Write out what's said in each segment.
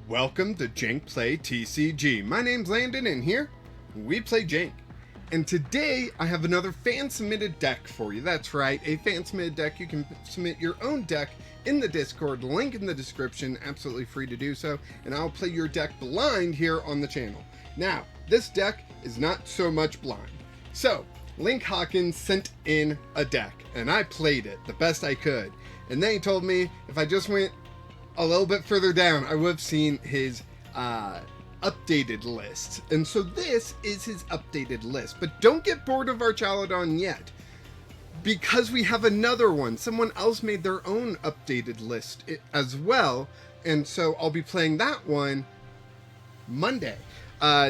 Welcome to Jank Play TCG. My name's Landon and here we play Jank. And today I have another fan submitted deck for you. That's right, a fan submitted deck. You can submit your own deck in the Discord, link in the description, absolutely free to do so. And I'll play your deck blind here on the channel. Now, this deck is not so much blind. So, LinkHawkins sent in a deck and I played it the best I could. And then he told me if I just went a little bit further down, I would have seen his updated list. And so this is his updated list. But don't get bored of Archaludon yet, because we have another one. Someone else made their own updated list as well. And so I'll be playing that one Monday.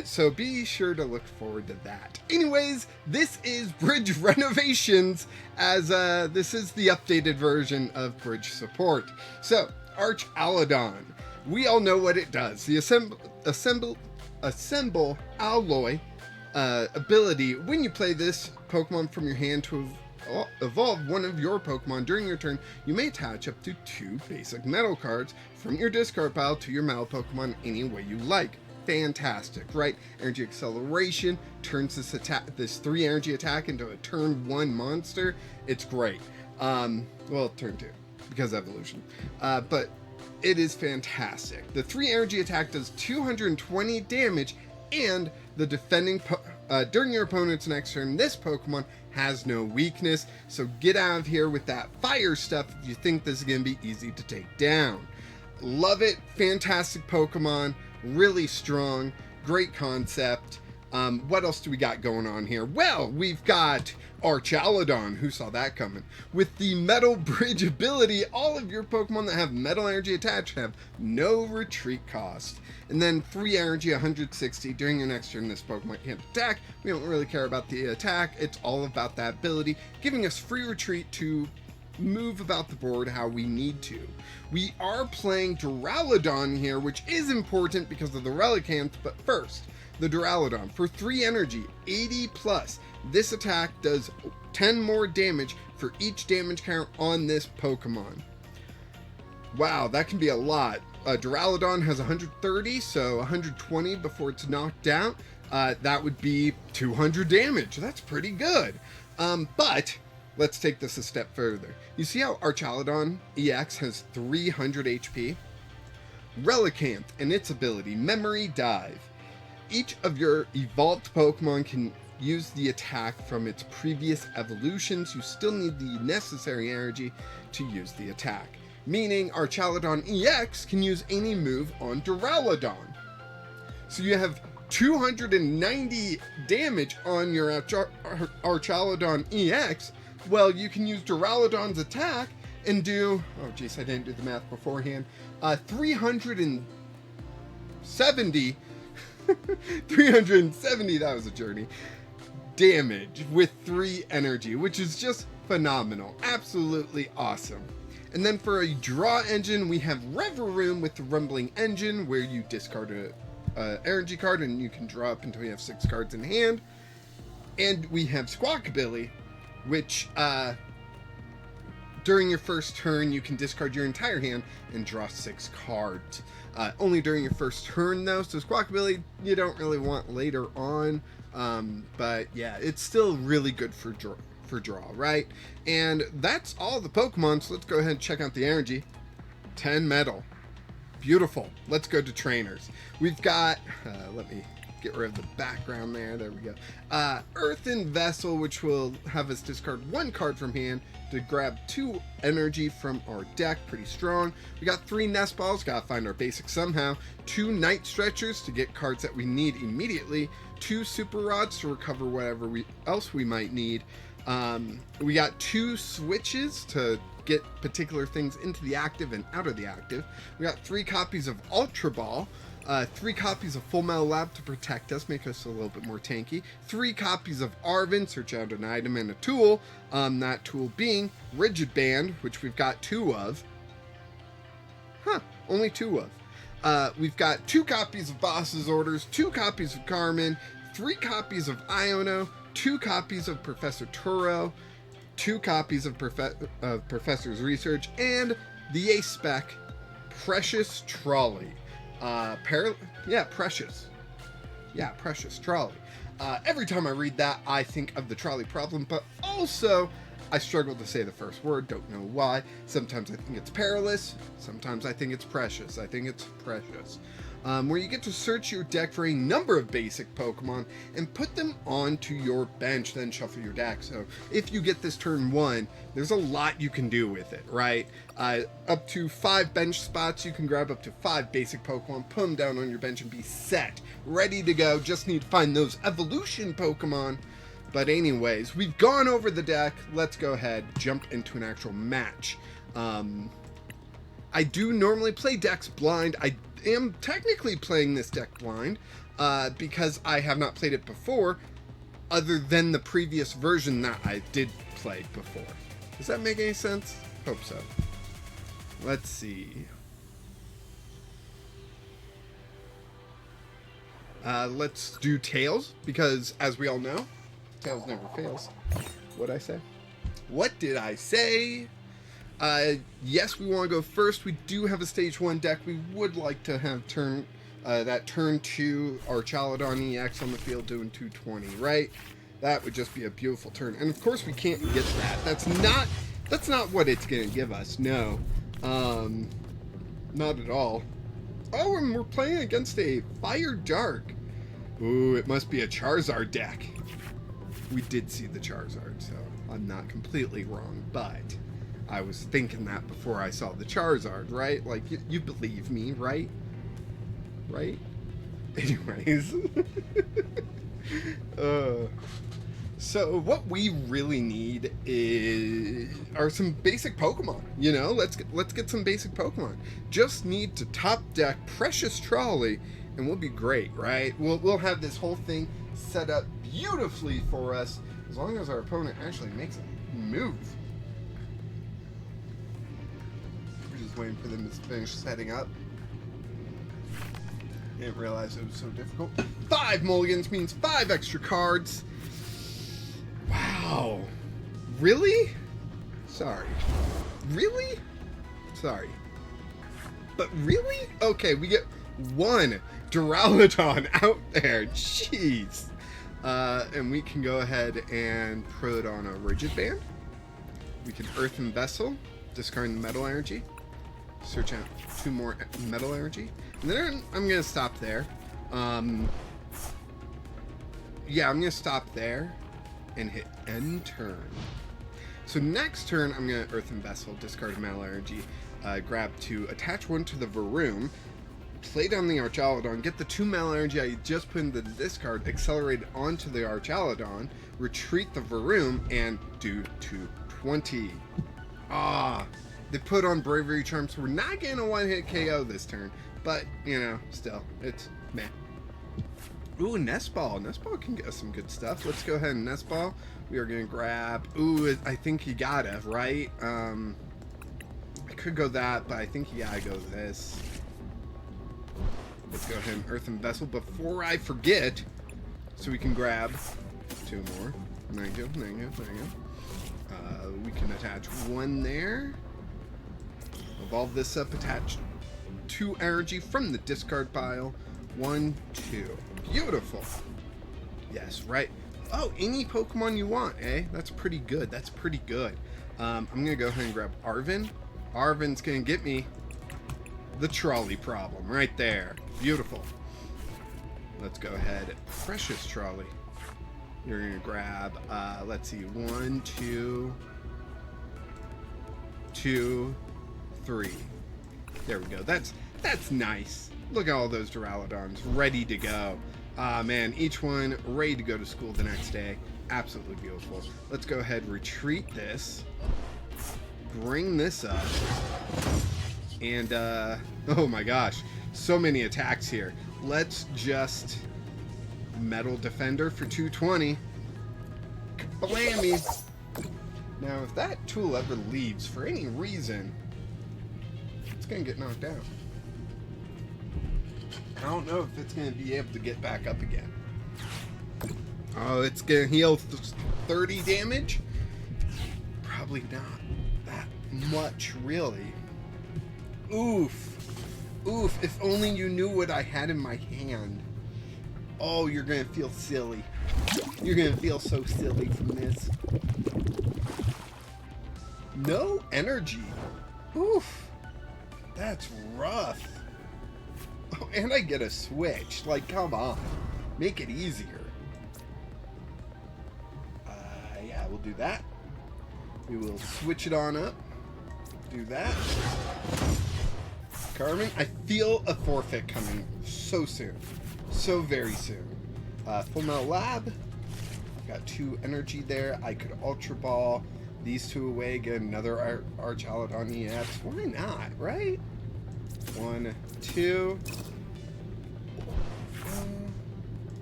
So be sure to look forward to that. Anyways, this is Bridge Renovations, as this is the updated version of Bridge support. So, Archaludon. We all know what it does. The assemble alloy ability. When you play this Pokemon from your hand to evolve one of your Pokemon during your turn, you may attach up to 2 basic metal cards from your discard pile to your metal Pokemon any way you like. Fantastic, right? Energy acceleration turns this 3 energy attack into a turn 1 monster. It's great. Well, turn 2 because evolution. But it is fantastic. The 3 energy attack does 220 damage, and the defending during your opponent's next turn, this Pokemon has no weakness. So get out of here with that fire stuff if you think this is going to be easy to take down. Love it. Fantastic Pokemon. Really strong. Great concept. What else do we got going on here? Well, we've got Archaludon, who saw that coming. With the Metal Bridge ability, all of your Pokemon that have Metal Energy attached have no retreat cost. And then 3 energy, 160. During your next turn, this Pokemon can't attack. We don't really care about the attack. It's all about that ability, giving us free retreat to move about the board how we need to. We are playing Duraludon here, which is important because of the Relicanth, but first, the Duraludon. For 3 energy, 80 plus, this attack does 10 more damage for each damage count on this Pokemon. Wow, that can be a lot. Duraludon has 130, so 120 before it's knocked out. That would be 200 damage. That's pretty good. But let's take this a step further. You see how Archaludon EX has 300 HP? Relicanth and its ability, Memory Dive. Each of your evolved Pokemon can use the attack from its previous evolutions. You still need the necessary energy to use the attack. Meaning Archaludon EX can use any move on Duraludon. So you have 290 damage on your Archaludon EX. Well, you can use Duraludon's attack and do, oh geez, I didn't do the math beforehand, 370, 370, that was a journey, damage with 3 energy, which is just phenomenal. Absolutely awesome. And then for a draw engine, we have Revavroom with the Rumbling Engine, where you discard a energy card and you can draw up until you have 6 cards in hand. And we have Squawkabilly, which during your first turn you can discard your entire hand and draw 6 cards. Only during your first turn though, so Squawkabilly you don't really want later on, but yeah, it's still really good for draw, right? And that's all the Pokemon, so let's go ahead and check out the energy. 10 metal. Beautiful. Let's go to trainers. We've got, let me get rid of the background there. There we go. Earthen Vessel, which will have us discard 1 card from hand to grab 2 energy from our deck. Pretty strong. We got 3 Nest Balls. Gotta find our basics somehow. 2 Night Stretchers to get cards that we need immediately. 2 Super Rods to recover whatever else we might need. We got 2 Switches to get particular things into the active and out of the active. We got 3 copies of Ultra Ball. 3 copies of Full Metal Lab to protect us, make us a little bit more tanky. 3 copies of Arven, search out an item and a tool. That tool being Rigid Band, which we've got 2 of. Only 2 of. We've got 2 copies of Boss's Orders, 2 copies of Carmine, 3 copies of Iono, 2 copies of Professor Turo, 2 copies of Professor's Research, and the A-Spec Precious Trolley. Precious. Yeah, Precious Trolley. Every time I read that, I think of the trolley problem, but also I struggle to say the first word, don't know why. Sometimes I think it's perilous, sometimes I think it's precious. I think it's precious. Where you get to search your deck for a number of basic Pokemon and put them onto your bench, then shuffle your deck. So if you get this turn 1, there's a lot you can do with it, right? Up to 5 bench spots, you can grab up to 5 basic Pokemon, put them down on your bench and be set, ready to go. Just need to find those evolution Pokemon. But anyways, we've gone over the deck. Let's go ahead, jump into an actual match. I do normally play decks blind. I am technically playing this deck blind because I have not played it before, other than the previous version that I did play before. Does that make any sense? Hope so. Let's see. Let's do Tails, because as we all know, Tails never fails. What'd I say? What did I say? Yes, we want to go first. We do have a stage 1 deck. We would like to have turn 2 Archaludon EX on the field doing 220, right? That would just be a beautiful turn. And of course we can't get that. That's not what it's going to give us. No. Not at all. Oh, and we're playing against a Fire Dark. Ooh, it must be a Charizard deck. We did see the Charizard, so I'm not completely wrong, but I was thinking that before I saw the Charizard, right? Like, you believe me, right? Right? Anyways. So what we really need are some basic Pokemon. You know, let's get some basic Pokemon. Just need to top deck Precious Trolley, and we'll be great, right? We'll have this whole thing set up beautifully for us, as long as our opponent actually makes a move. We're just waiting for them to finish setting up. Didn't realize it was so difficult. 5 mulligans means 5 extra cards. Wow. Really? Sorry. Really? Sorry. But really? Okay, we get 1 Duraludon out there. Jeez. And we can go ahead and put on a Rigid Band. We can Earthen Vessel, discarding the Metal Energy. Search out 2 more Metal Energy. And then I'm going to stop there. Yeah, I'm going to stop there and hit end turn. So next turn, I'm going to Earthen Vessel, discard Metal Energy, grab 2, attach 1 to the Varoom, play down the Archaludon, get the 2 Metal Energy I just put into the discard, accelerate onto the Archaludon, retreat the Varoom, and do 220. Ah, they put on Bravery Charm, so we're not getting a 1-hit KO this turn, but, you know, still, it's meh. Ooh, Nest Ball. Nest Ball can get us some good stuff. Let's go ahead and Nest Ball. We are going to grab... Ooh, I think you gotta, right? I could go that, but I think you gotta go this. Let's go ahead and Earthen Vessel before I forget, so we can grab 2 more. Thank you. We can attach 1 there. Evolve this up, attach 2 energy from the discard pile. 1, 2. Beautiful. Yes, right. Oh, any Pokemon you want, eh? That's pretty good. That's pretty good. I'm going to go ahead and grab Arven. Arven's going to get me the trolley problem right there. Beautiful. Let's go ahead. Precious Trolley. You're going to grab, let's see, 1, 2, 2, 3. There we go. That's nice. Look at all those Duraludons ready to go. Man, each one ready to go to school the next day. Absolutely beautiful. Let's go ahead and retreat this. Bring this up. And, oh my gosh. So many attacks here. Let's just Metal Defender for 220. Kablammy. Now, if that tool ever leaves for any reason, it's going to get knocked out. I don't know if it's going to be able to get back up again. Oh, it's going to heal 30 damage? Probably not that much, really. Oof. Oof, if only you knew what I had in my hand. Oh, you're gonna feel silly. You're gonna feel so silly from this. No energy. Oof. That's rough. Oh, and I get a switch. Like, come on. Make it easier. Yeah, we'll do that. We will switch it on up. Do that. Carmine, I feel a forfeit coming so soon. So very soon. Full Metal Lab. Got 2 energy there. I could Ultra Ball these 2 away. Get another Archaludon EX. Why not, right? 1, 2.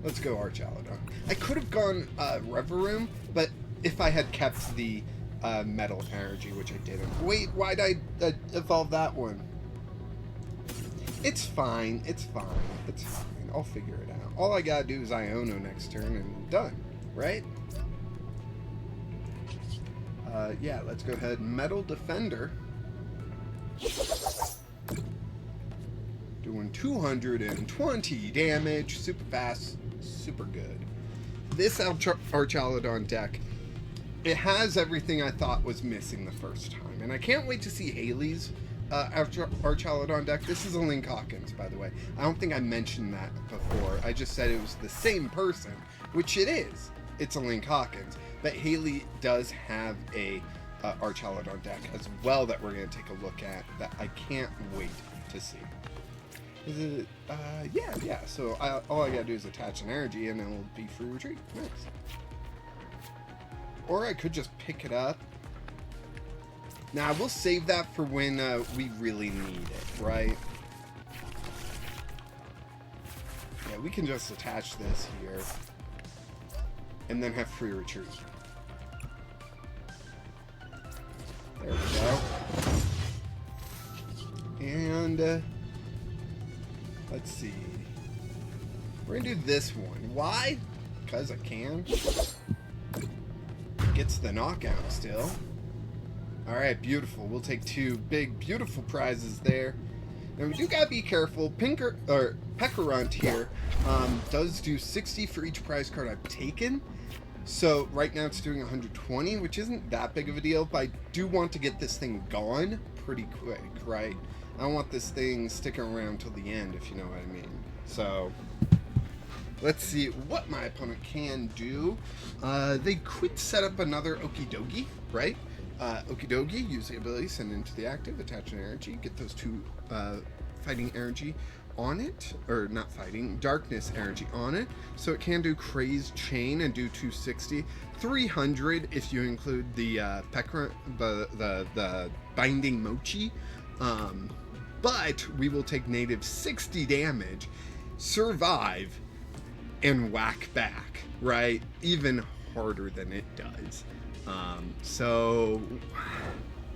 Let's go Archaludon. I could have gone Revavroom, but if I had kept the Metal Energy, which I didn't. Wait, why'd I evolve that one? It's fine. It's fine. It's fine. I'll figure it out. All I gotta do is Iono next turn and done, right? Yeah, let's go ahead. Metal Defender. Doing 220 damage. Super fast. Super good. This Archaludon deck, it has everything I thought was missing the first time. And I can't wait to see Haley's Archaludon deck. This is a LinkHawkins, by the way. I don't think I mentioned that before. I just said it was the same person, which it is. It's a LinkHawkins. But Haley does have a Archaludon deck as well that we're going to take a look at that I can't wait to see. Is it? Yeah. So all I gotta do is attach an energy and it'll be free retreat. Nice. Or I could just pick it up. Now, we'll save that for when we really need it, right? Yeah, we can just attach this here. And then have free retreat. There we go. And, let's see. We're gonna do this one. Why? Because I can. Gets the knockout still. Alright, beautiful. We'll take 2 big, beautiful prizes there. Now, we do gotta be careful. Pekarunt here does do 60 for each prize card I've taken. So, right now it's doing 120, which isn't that big of a deal, but I do want to get this thing gone pretty quick, right? I don't want this thing sticking around till the end, if you know what I mean. So, let's see what my opponent can do. They could set up another Okidogi, right? Okidogi, use the ability, send into the active, attach an energy, get those 2 fighting energy on it, or not fighting, darkness energy on it, so it can do Crazed Chain and do 260, 300 if you include the the Binding Mochi, but we will take native 60 damage, survive, and whack back, right? Even harder than it does. So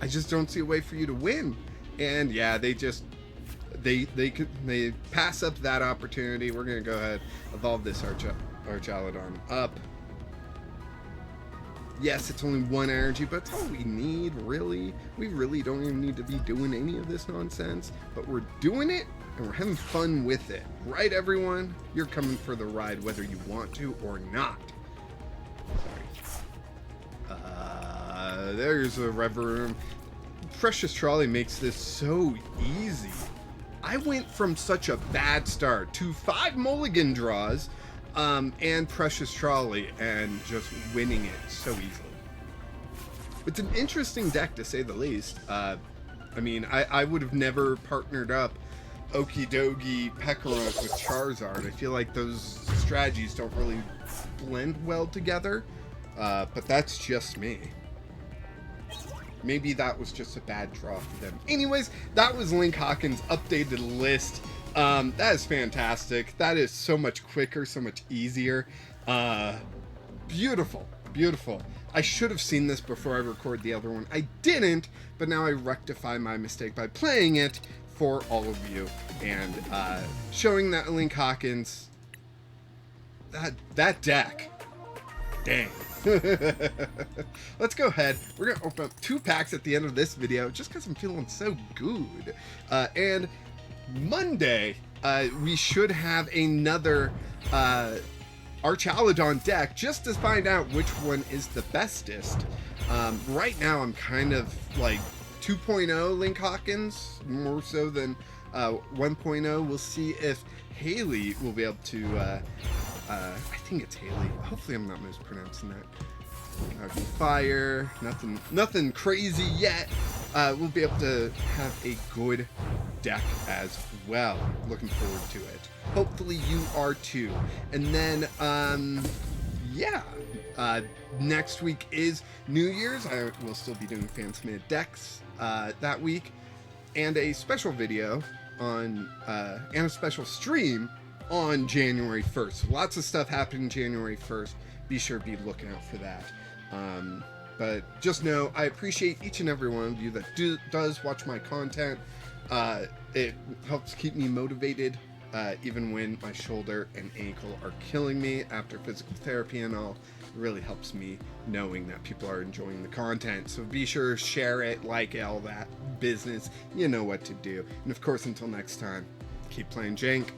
I just don't see a way for you to win. And yeah, they pass up that opportunity. We're gonna go ahead, evolve this Archaludon up. Yes, it's only 1 energy, but it's all we need, really. We really don't even need to be doing any of this nonsense, but we're doing it and we're having fun with it, right, everyone? You're coming for the ride whether you want to or not. There's a Revavroom. Precious Trolley makes this so easy. I went from such a bad start to 5 mulligan draws and Precious Trolley and just winning it so easily. It's an interesting deck to say the least. I mean, I would have never partnered up Okidogi Pekarunt with Charizard. I feel like those strategies don't really blend well together, but that's just me. Maybe that was just a bad draw for them. Anyways, that was LinkHawkins' updated list. That is fantastic. That is so much quicker, so much easier. Beautiful, beautiful. I should have seen this before I record the other one. I didn't, but now I rectify my mistake by playing it for all of you and showing that LinkHawkins, that deck, dang. Let's go ahead. We're gonna open up 2 packs at the end of this video just because I'm feeling so good. And Monday, we should have another Archaludon deck just to find out which one is the bestest. Right now, I'm kind of like 2.0 LinkHawkins, more so than 1.0. We'll see if Haley will be able to, I think it's Haley. Hopefully I'm not mispronouncing that. That would be fire. Nothing crazy yet. We'll be able to have a good deck as well. Looking forward to it. Hopefully you are too. And then, yeah. Next week is New Year's. I will still be doing fan submitted decks that week, and a special video on and a special stream on January 1st. So lots of stuff happening January 1st. Be sure to be looking out for that. But just know I appreciate each and every one of you that does watch my content. It helps keep me motivated, even when my shoulder and ankle are killing me after physical therapy and all. It really helps me knowing that people are enjoying the content. So be sure to share it, like it, all that business. You know what to do. And of course, until next time, keep playing Jank.